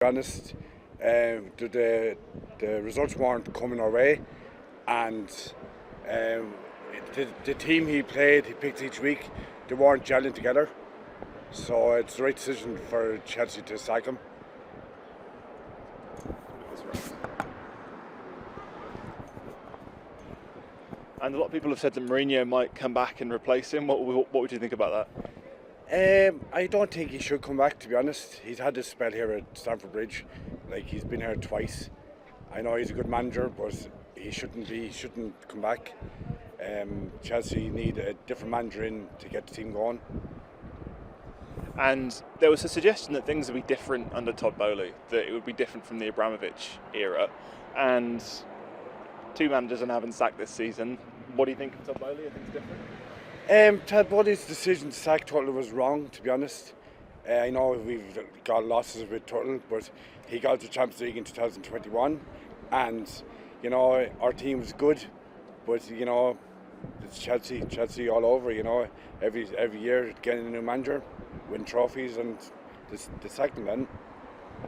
be honest, the results weren't coming our way, and um, the team he picked each week, they weren't gelling together. So it's the right decision for Chelsea to sack him. And a lot of people have said that Mourinho might come back and replace him. What would you think about that? I don't think he should come back, to be honest. He's had this spell here at Stamford Bridge. Like, he's been here twice. I know he's a good manager, but he shouldn't come back. Chelsea need a different manager in to get the team going. And there was a suggestion that things would be different under Todd Bowley, that it would be different from the Abramovich era. And two managers are now been sacked this season. What do you think of Todd Bowley? Are things different? Todd Bowley's decision to sack Tuttle was wrong, to be honest. I know we've got losses with Tuttle, but he got to the Champions League in 2021, and our team was good, but it's Chelsea all over. Every year getting a new manager, win trophies, and the second then.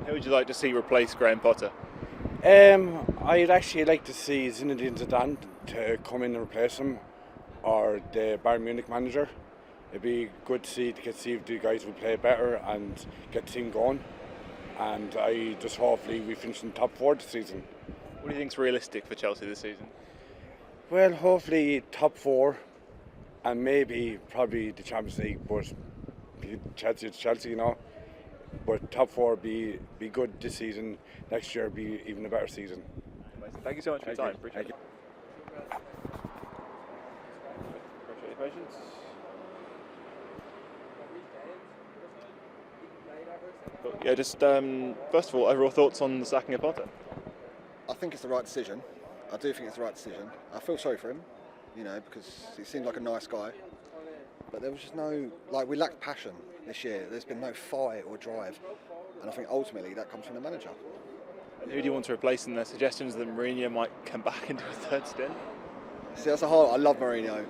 Who would you like to see replace Graham Potter? I'd actually like to see Zinedine Zidane to come in and replace him, or the Bayern Munich manager. It'd be good to see if the guys will play better and get the team going. And I just hopefully we finish in top 4 this season. What do you think is realistic for Chelsea this season? Well, hopefully top 4, and probably the Champions League. But Chelsea, it's Chelsea, But top 4 be good this season. Next year be even a better season. Thank you so much for your time. Appreciate it. Appreciate your patience. But yeah, just first of all, overall thoughts on the sacking of Potter? I think it's the right decision. I do think it's the right decision. I feel sorry for him, because he seems like a nice guy. But there was just we lacked passion this year. There's been no fight or drive. And I think ultimately that comes from the manager. Who do you want to replace in there? Suggestions that Mourinho might come back into a third stint? See, that's a hard. I love Mourinho,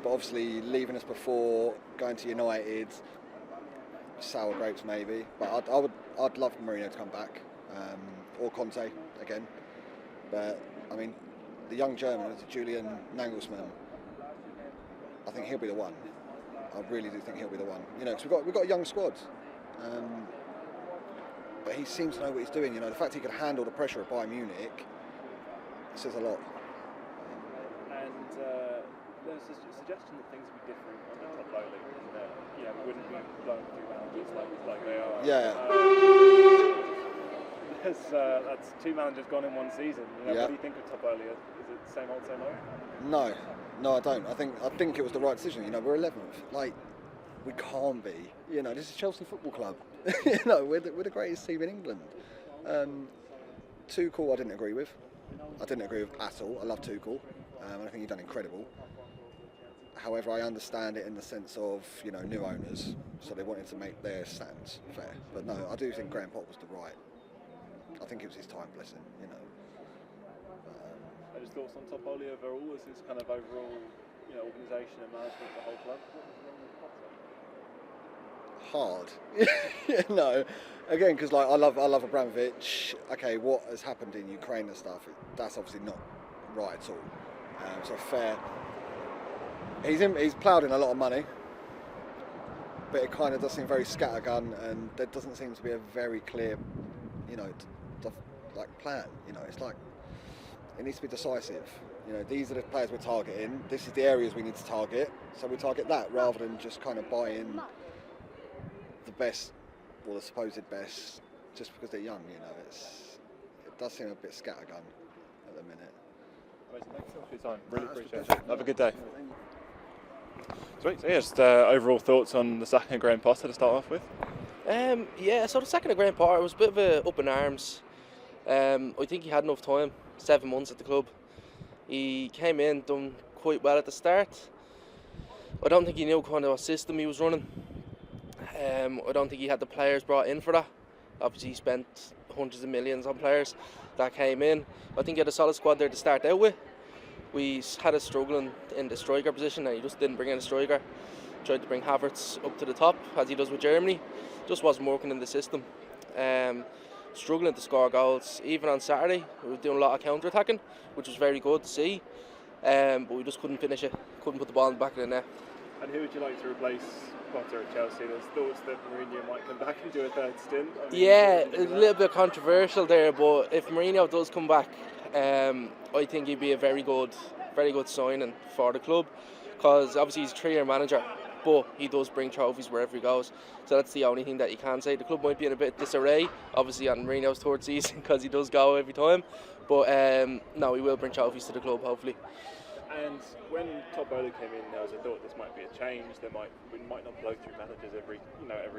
but obviously leaving us before, going to United, sour grapes maybe. But I'd love Mourinho to come back, or Conte again. But I mean, the young German, Julian Nagelsmann, I think he'll be the one. I really do think he'll be the one. Because we've got a young squad. But he seems to know what he's doing. The fact he can handle the pressure of Bayern Munich says a lot. And there's a suggestion that things would be different under Todd Bowley. That we wouldn't be blowing through managers like they are. Yeah. That's two managers gone in one season. What do you think of Todd Bowley? Is it same old, same old? No, I don't. I think it was the right decision. We're 11th. We can't be. This is Chelsea Football Club. We're the greatest team in England. Tuchel, I didn't agree with. At all. I love Tuchel. I think he's done incredible. However, I understand it in the sense of new owners, so they wanted to make their stands fair. But no, I do think Graham Potter was the right. I think it was his time, bless him. I just thoughts on Todd Bowley overall, as his kind of overall, organisation and management of the whole club. Hard. Again, because I love Abramovich. Okay, what has happened in Ukraine and stuff? That's obviously not right at all. So fair. He's ploughed in a lot of money, but it kind of does seem very scattergun, and there doesn't seem to be a very clear, plan. It's like it needs to be decisive. These are the players we're targeting. This is the areas we need to target. So we target that rather than just kind of buy in the best or the supposed best just because they're young. It does seem a bit scattergun at the minute. Amazing. Thanks so much for your time. Really appreciate it. Have a good day. Sweet. So just overall thoughts on the sacking of Graham Potter to start off with? So the sacking of Graham Potter was a bit of a up in arms. I think he had enough time, 7 months at the club. He came in, done quite well at the start. I don't think he knew kind of what system he was running. I don't think he had the players brought in for that. Obviously he spent hundreds of millions on players that came in. I think he had a solid squad there to start out with. We had a struggling in the striker position and he just didn't bring in a striker. Tried to bring Havertz up to the top as he does with Germany. Just wasn't working in the system. struggling to score goals. Even on Saturday, we were doing a lot of counter-attacking, which was very good to see. But we just couldn't finish it, couldn't put the ball in the back of the net. And who would you like to replace Potter at Chelsea? There's thoughts that Mourinho might come back and do a third stint. I mean, yeah, a little bit controversial there, but if Mourinho does come back, I think he'd be a very good signing for the club, because obviously he's a 3-year manager, but he does bring trophies wherever he goes. So that's the only thing that you can say. The club might be in a bit of disarray, obviously on Mourinho's third season, because he does go every time. But no, he will bring trophies to the club, hopefully. And when Todd Bowley came in, there was a thought this might be a change. We might not blow through managers every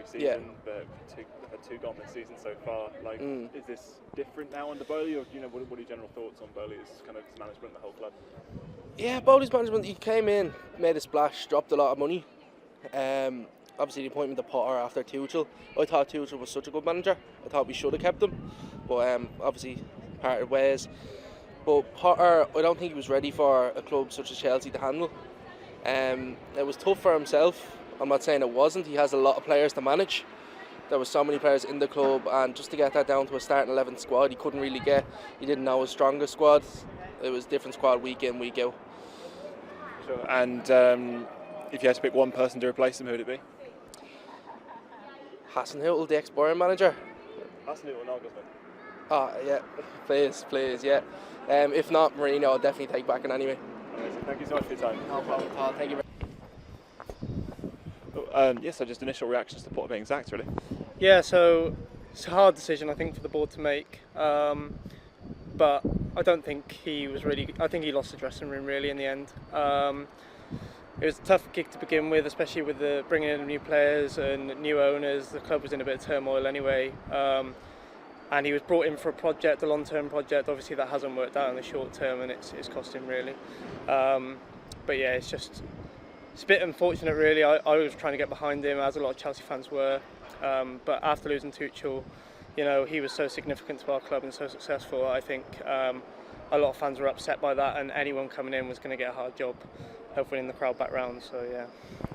season, Yeah. but we've had 2 gone this season so far. Like, is this different now under Bowley, or what are your general thoughts on Bowley's kind of management of the whole club? Yeah, Bowley's management, he came in, made a splash, dropped a lot of money. Obviously the appointment of Potter after Tuchel. I thought Tuchel was such a good manager. I thought we should have kept him, but obviously parted ways. But Potter, I don't think he was ready for a club such as Chelsea to handle. It was tough for himself. I'm not saying it wasn't. He has a lot of players to manage. There were so many players in the club, and just to get that down to a starting 11 squad, he couldn't really get. He didn't know his strongest squad. It was different squad week in, week out. Sure. And if you had to pick one person to replace him, who would it be? Hasenhüttl, the ex-Bayern manager. Hasenhüttl or Nagelsmann? Oh, yeah, please, yeah. If not, Mourinho, I'll definitely take back in anyway. Amazing. Thank you so much for your time. No problem at all. Thank you very much. So just initial reactions to Potter being sacked, really. Yeah, so it's a hard decision, I think, for the board to make. But I don't think he was really. I think he lost the dressing room really in the end. It was a tough gig to begin with, especially with the bringing in new players and new owners. The club was in a bit of turmoil anyway. And he was brought in for a long-term project. Obviously, that hasn't worked out in the short term, and it's cost him really. But yeah, it's a bit unfortunate really. I was trying to get behind him, as a lot of Chelsea fans were. But after losing Tuchel, he was so significant to our club and so successful. I think a lot of fans were upset by that, and anyone coming in was going to get a hard job of winning the crowd back round. So yeah.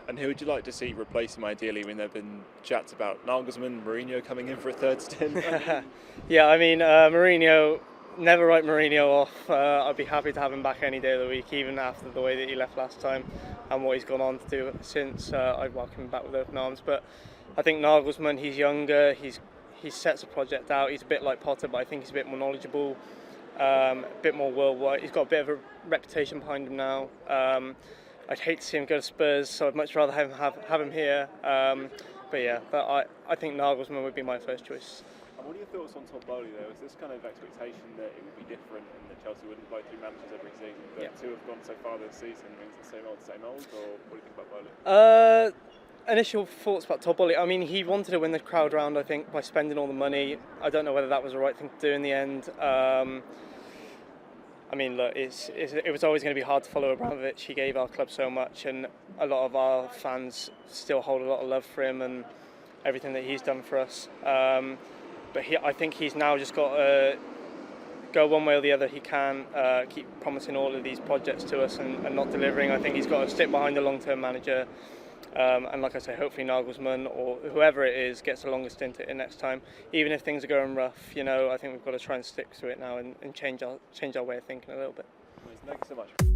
And who would you like to see replace him ideally? I mean, there have been chats about Nagelsmann, Mourinho coming in for a third stint. Yeah, I mean, Mourinho, never write Mourinho off. I'd be happy to have him back any day of the week, even after the way that he left last time and what he's gone on to do since. I'd welcome him back with open arms. But I think Nagelsmann, he's younger, he sets a project out. He's a bit like Potter, but I think he's a bit more knowledgeable, a bit more worldwide. He's got a bit of a reputation behind him now. I'd hate to see him go to Spurs, so I'd much rather have him here. But yeah, I think Nagelsmann would be my first choice. And what are your thoughts on Todd Bowley though? Is this kind of expectation that it would be different and that Chelsea wouldn't blow through managers every season? But Yeah. 2 have gone so far this season. Means the same old, or what do you think about Bowley? Initial thoughts about Todd Bowley. I mean, he wanted to win the crowd round, I think, by spending all the money. I don't know whether that was the right thing to do in the end. I mean, look, it was always going to be hard to follow Abramovich. He gave our club so much, and a lot of our fans still hold a lot of love for him and everything that he's done for us. But I think he's now just got to go one way or the other. He can keep promising all of these projects to us and not delivering. I think he's got to stick behind the long-term manager. And like I say, hopefully Nagelsmann or whoever it is gets a longer stint at it next time. Even if things are going rough, I think we've got to try and stick to it now and change our way of thinking a little bit. Thank you so much.